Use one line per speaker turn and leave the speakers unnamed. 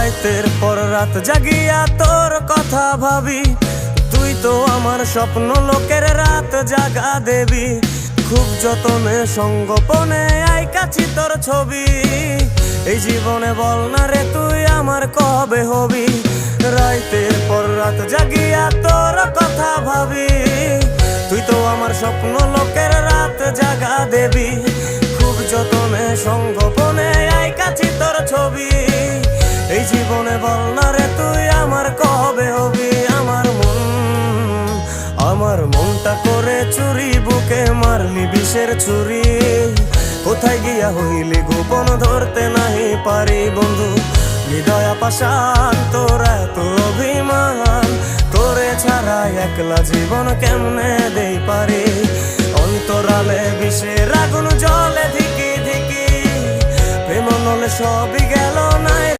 রাতের পর রাত জাগিয়া তোর কথা ভাবি, তুই তো আমার স্বপ্ন লোকের রাত জাগা দেবী। খুব যতনে সঙ্গোপনে আইকাছি তোর ছবি, এই জীবনে বল না রে তুই আমার কবে হবি। রাতের পর রাত জাগিয়া তোর কথা ভাবি, তুই তো আমার স্বপ্ন লোকের রাত জাগা দেবী। খুব যতনে সঙ্গোপনে আইকাছি তোর ছবি, এই জীবনে বল না রে তুই আমার কবে হবি। আমার মনটা করে চুরি, বুকে মারলি বিষের ছুরি। কোথায় গিয়া হইলি গোপন ধরতে নাহি পারি বন্ধু। হৃদয় পাষাণ তোর এত অভিমান, তোরে ছাড়া একলা জীবন কেমনে দেই পারি। অন্তরালে বিষের আগুন জ্বলে ধিকি ধিকি, প্রেম নলে সবই